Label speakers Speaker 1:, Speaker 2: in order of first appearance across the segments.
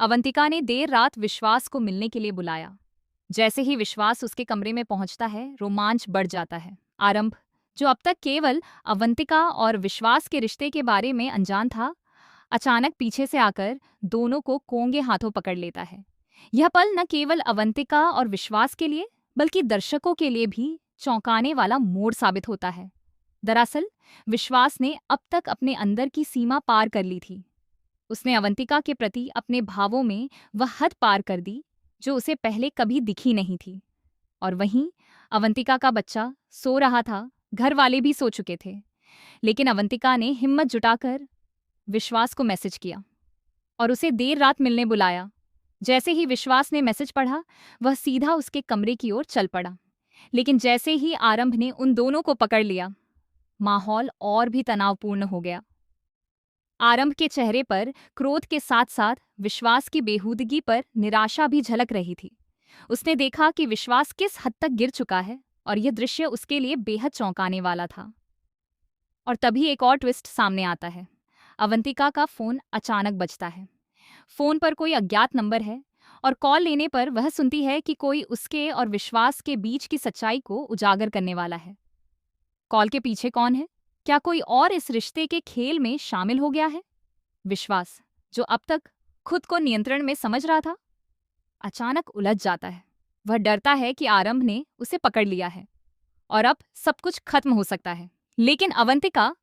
Speaker 1: अवंतिका ने देर रात विश्वास को मिलने के लिए बुलाया। जैसे ही विश्वास उसके कमरे में पहुंचता है, रोमांच बढ़ जाता है। आरंभ, जो अब तक केवल अवंतिका और विश्वास के रिश्ते के बारे में अनजान था, अचानक पीछे से आकर दोनों को कोंगे हाथों पकड़ लेता है। यह पल न केवल अवंतिका और विश्वास के लिए, बल्कि दर्शकों के लिए भी चौंकाने वाला मोड़ साबित होता है। दरअसल विश्वास ने अब तक अपने अंदर की सीमा पार कर ली थी। उसने अवंतिका के प्रति अपने भावों में वह हद पार कर दी जो उसे पहले कभी दिखी नहीं थी। और वहीं अवंतिका का बच्चा सो रहा था, घर वाले भी सो चुके थे। लेकिन अवंतिका ने हिम्मत जुटाकर विश्वास को मैसेज किया और उसे देर रात मिलने बुलाया। जैसे ही विश्वास ने मैसेज पढ़ा, वह सीधा उसके कमरे की ओर चल पड़ा। लेकिन जैसे ही आरंभ ने उन दोनों को पकड़ लिया, माहौल और भी तनावपूर्ण हो गया। आरंभ के चेहरे पर क्रोध के साथ साथ विश्वास की बेहूदगी पर निराशा भी झलक रही थी। उसने देखा कि विश्वास किस हद तक गिर चुका है और यह दृश्य उसके लिए बेहद चौंकाने वाला था। और तभी एक और ट्विस्ट सामने आता है। अवंतिका का फोन अचानक बजता है। फोन पर कोई अज्ञात नंबर है और कॉल लेने पर वह सुनती है कि कोई उसके और विश्वास के बीच की सच्चाई को उजागर करने वाला है। कॉल के पीछे कौन है? क्या कोई और इस रिश्ते के खेल में शामिल हो गया है? विश्वास, जो अब तक खुद को नियंत्रण में समझ रहा था, अचानक उलझ जाता है। वह डरता है कि आरंभ ने उसे पकड़ लिया है और अब सब कुछ खत्म हो सकता है। लेकिन अवंतिका,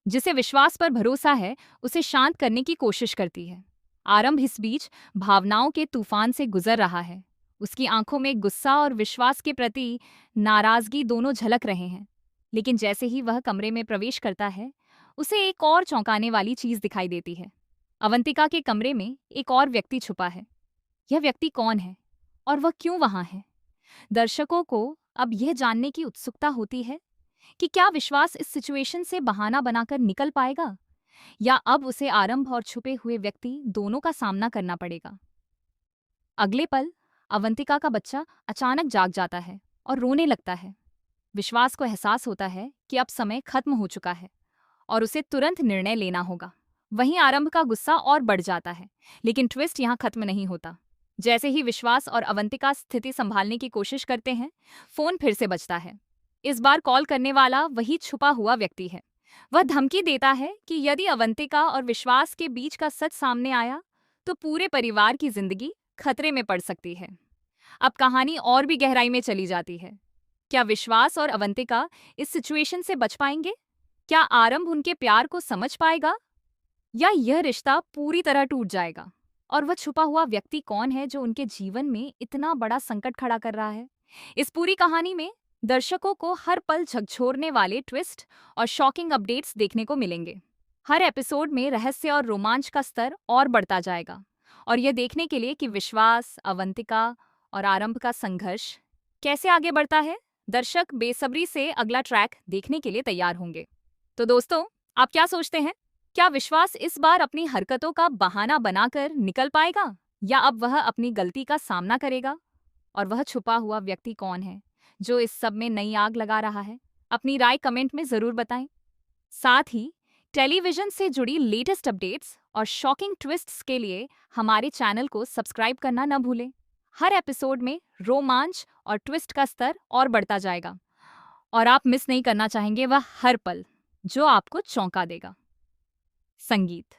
Speaker 1: जिसे विश्वास पर भरोसा है, उसे शांत करने की कोशिश करती है। आरंभ इस बीच भावनाओं के तूफान से गुजर रहा है। उसकी आंखों में गुस्सा और विश्वास के प्रति नाराजगी दोनों झलक रहे हैं। लेकिन जैसे ही वह कमरे में प्रवेश करता है, उसे एक और चौंकाने वाली चीज दिखाई देती है। अवंतिका के कमरे में एक और व्यक्ति छुपा है। यह व्यक्ति कौन है और वह क्यों वहां है? दर्शकों को अब यह जानने की उत्सुकता होती है कि क्या विश्वास इस सिचुएशन से बहाना बनाकर निकल पाएगा, या अब उसे आरंभ और छुपे हुए व्यक्ति दोनों का सामना करना पड़ेगा। अगले पल अवंतिका का बच्चा अचानक जाग जाता है और रोने लगता है। विश्वास को एहसास होता है कि अब समय खत्म हो चुका है और उसे तुरंत निर्णय लेना होगा। वहीं आरंभ का गुस्सा और बढ़ जाता है। लेकिन ट्विस्ट यहाँ खत्म नहीं होता। जैसे ही विश्वास और अवंतिका स्थिति संभालने की कोशिश करते हैं, फोन फिर से बजता है। इस बार कॉल करने वाला वही छुपा हुआ व्यक्ति है। वह धमकी देता है कि यदि अवंतिका और विश्वास के बीच का सच सामने आया तो पूरे परिवार की जिंदगी खतरे में पड़ सकती है। अब कहानी और भी गहराई में चली जाती है। क्या विश्वास और अवंतिका इस सिचुएशन से बच पाएंगे? क्या आरंभ उनके प्यार को समझ पाएगा, या यह रिश्ता पूरी तरह टूट जाएगा? और वह छुपा हुआ व्यक्ति कौन है जो उनके जीवन में इतना बड़ा संकट खड़ा कर रहा है? इस पूरी कहानी में दर्शकों को हर पल झकझोरने वाले ट्विस्ट और शॉकिंग अपडेट्स देखने को मिलेंगे। हर एपिसोड में रहस्य और रोमांच का स्तर और बढ़ता जाएगा। और यह देखने के लिए कि विश्वास, अवंतिका और आरंभ का संघर्ष कैसे आगे बढ़ता है, दर्शक बेसब्री से अगला ट्रैक देखने के लिए तैयार होंगे। तो दोस्तों, आप क्या सोचते हैं? क्या विश्वास इस बार अपनी हरकतों का बहाना बनाकर निकल पाएगा, या अब वह अपनी गलती का सामना करेगा? और वह छुपा हुआ व्यक्ति कौन है जो इस सब में नई आग लगा रहा है? अपनी राय कमेंट में जरूर बताएं। साथ ही टेलीविजन से जुड़ी लेटेस्ट अपडेट्स और शॉकिंग ट्विस्ट्स के लिए हमारे चैनल को सब्सक्राइब करना न भूलें। हर एपिसोड में रोमांच और ट्विस्ट का स्तर और बढ़ता जाएगा और आप मिस नहीं करना चाहेंगे वह हर पल जो आपको चौंका देगा। संगीत।